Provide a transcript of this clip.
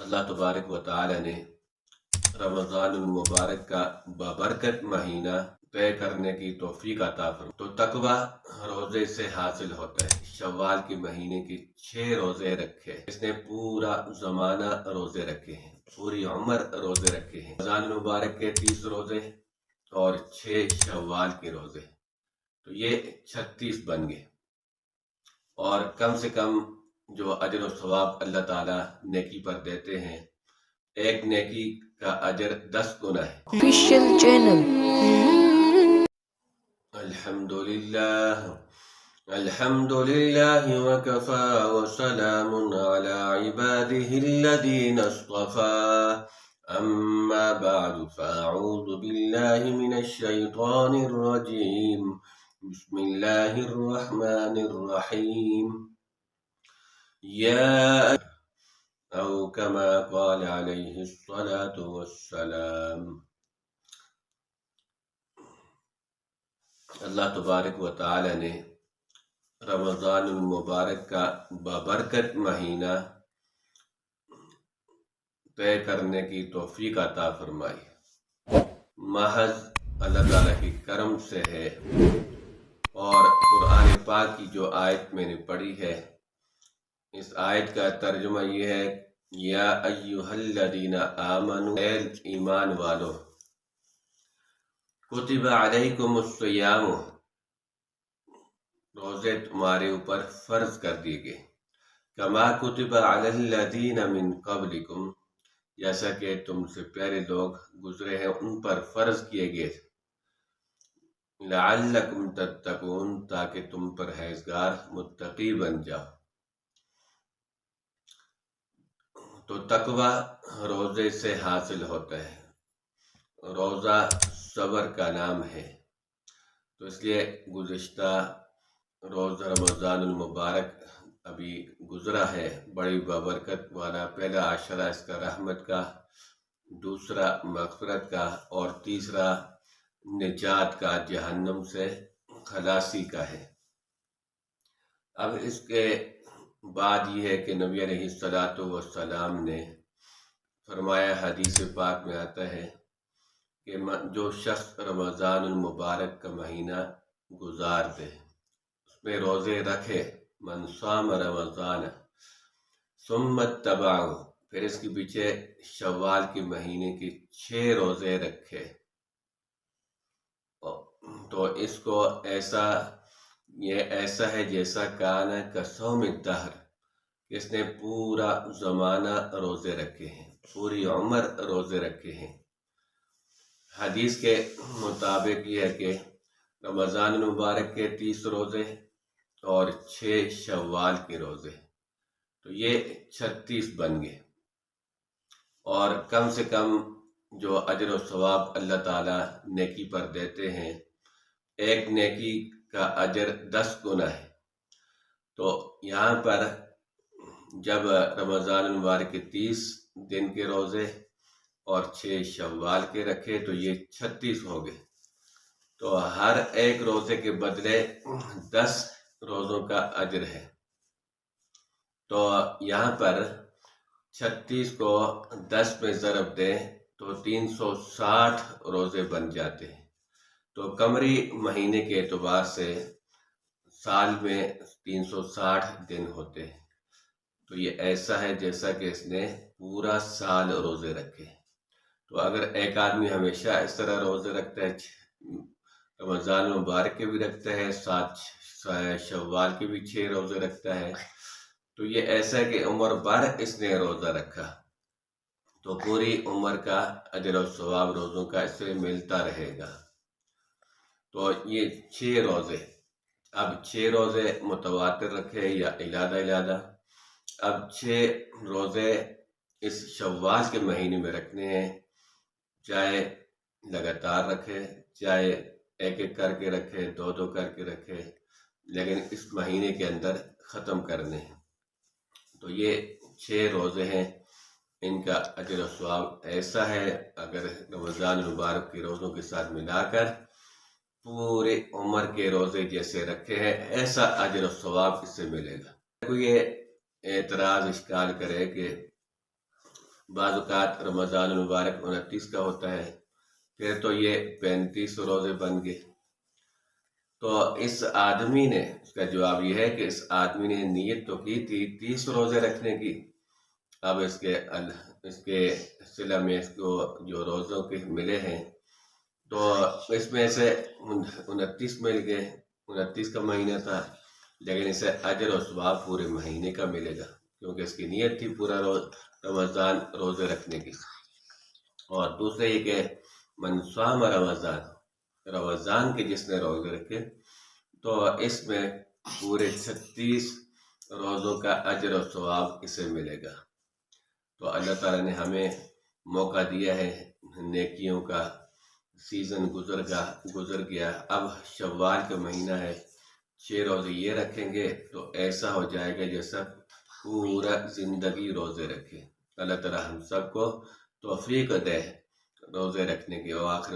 اللہ تبارک و تعالی نے رمضان المبارک کا بابرکت مہینہ طے کرنے کی توفیق عطا فرمائی۔ تو تقوی روزے سے حاصل ہوتا ہے۔ شوال کے مہینے کے 6 روزے رکھے، اس نے پورا زمانہ روزے رکھے ہیں، پوری عمر روزے رکھے ہیں۔ رمضان المبارک کے 30 روزے اور 6 شوال کے روزے، تو یہ 36 بن گئے۔ اور کم سے کم جو اجر و ثواب اللہ تعالیٰ نیکی پر دیتے ہیں، ایک نیکی کا اجر 10 گنا ہے۔ Official channel. الحمد لله وكفى وسلام على عباده الذين اصطفى أما بعد فأعوذ بالله من الشيطان الرجيم بسم الله الرحمن الرحيم يا أو كما قال عليه الصلاة والسلام۔ اللہ تبارک و تعالی نے رمضان المبارک کا بابرکت مہینہ طے کرنے کی توفیق عطا فرمائی۔ محض اللہ تعالیٰ کی کرم سے ہے۔ اور قرآن پاک کی جو آیت میں نے پڑھی ہے، اس آیت کا ترجمہ یہ ہے، یا ایھا الذین آمنوا، اے ایمان والو، کتب علیکم الصیام، روزے تمہارے اوپر فرض کر دیے گئے، کما کتب علی الذین من قبلکم، جیسا کہ تم سے پہلے لوگ گزرے ہیں ان پر فرض کیے گئے، لعلکم تتقون، تاکہ تم پرہیزگار متقی بن جاؤ۔ تو تقوی روزے سے حاصل ہوتا ہے۔ روزہ صبر کا نام ہے، تو اس لیے گزشتہ روز رمضان المبارک ابھی گزرا ہے، بڑی بابرکت والا۔ پہلا عشرہ اس کا رحمت کا، دوسرا مغفرت کا، اور تیسرا نجات کا، جہنم سے خلاصی کا ہے۔ اب اس کے بعد یہ ہے کہ نبی علیہ السلام نے فرمایا، حدیث پاک میں آتا ہے کہ جو شخص رمضان المبارک کا مہینہ گزار دے، اس میں روزے رکھے، من صام رمضان ثم اتبعہ، پھر اس کے پیچھے شوال کے مہینے کے 6 روزے رکھے، تو اس کو یہ ایسا ہے جیسا کان کصوم الدہر، اس نے پورا زمانہ روزے رکھے ہیں، پوری عمر روزے رکھے ہیں۔ حدیث کے مطابق یہ ہے کہ رمضان المبارک کے 30 روزے اور 6 شوال کے روزے، تو یہ 36 بن گئے۔ اور کم سے کم جو اجر و ثواب اللہ تعالیٰ نیکی پر دیتے ہیں، ایک نیکی کا اجر 10 گنا ہے۔ تو یہاں پر جب رمضان المبارک کے 30 دن کے روزے اور 6 شوال کے رکھے تو یہ 36 ہو گئے، تو ہر ایک روزے کے بدلے 10 روزوں کا اجر ہے۔ تو یہاں پر 36 کو 10 میں ضرب دیں تو 360 روزے بن جاتے ہیں۔ تو قمری مہینے کے اعتبار سے سال میں 360 دن ہوتے ہیں، تو یہ ایسا ہے جیسا کہ اس نے پورا سال روزے رکھے۔ تو اگر ایک آدمی ہمیشہ اس طرح روزے رکھتا ہے، رمضان مبارک کے بھی رکھتا ہے، 7 شوال کے بھی 6 روزے رکھتا ہے، تو یہ ایسا ہے کہ عمر بھر اس نے روزہ رکھا، تو پوری عمر کا اجر و ثواب روزوں کا اس سے ملتا رہے گا۔ تو یہ 6 روزے، اب 6 روزے متواتر رکھے یا علادہ، اب 6 روزے اس شوال کے مہینے میں رکھنے ہیں، چاہے لگاتار رکھے، چاہے ایک ایک کر کے رکھے، 2 کر کے رکھے، لیکن اس مہینے کے اندر ختم کرنے ہیں۔ تو یہ 6 روزے ہیں، ان کا اجر و ثواب ایسا ہے، اگر رمضان المبارک کے روزوں کے ساتھ ملا کر پورے عمر کے روزے جیسے رکھے ہیں، ایسا اجر و ثواب اس سے ملے گا۔ کوئی یہ اعتراض اشکال کرے کہ بعض اوقات رمضان المبارک 29 کا ہوتا ہے، پھر تو یہ 35 روزے بن گئے۔ تو اس آدمی نے، اس کا جواب یہ ہے کہ اس آدمی نے نیت تو کی تھی 30 روزے رکھنے کی، اب اس کے صلہ میں اس کو جو روزوں کے ملے ہیں تو اس میں سے 29 مل گئے، 29 کا مہینہ تھا، لیکن اسے اجر و ثواب پورے مہینے کا ملے گا، کیونکہ اس کی نیت تھی پورا رمضان روزے رکھنے کی۔ اور دوسرے یہ کہ من صام رمضان کے جس نے روزے رکھے تو اس میں پورے 36 روزوں کا اجر و ثواب اسے ملے گا۔ تو اللہ تعالیٰ نے ہمیں موقع دیا ہے، نیکیوں کا سیزن گزر گیا، اب شوال کا مہینہ ہے، 6 روزے یہ رکھیں گے تو ایسا ہو جائے گا جیسا پورا زندگی روزے رکھے۔ اللہ تعالیٰ ہم سب کو توفیق دے روزے رکھنے کی۔ وآخر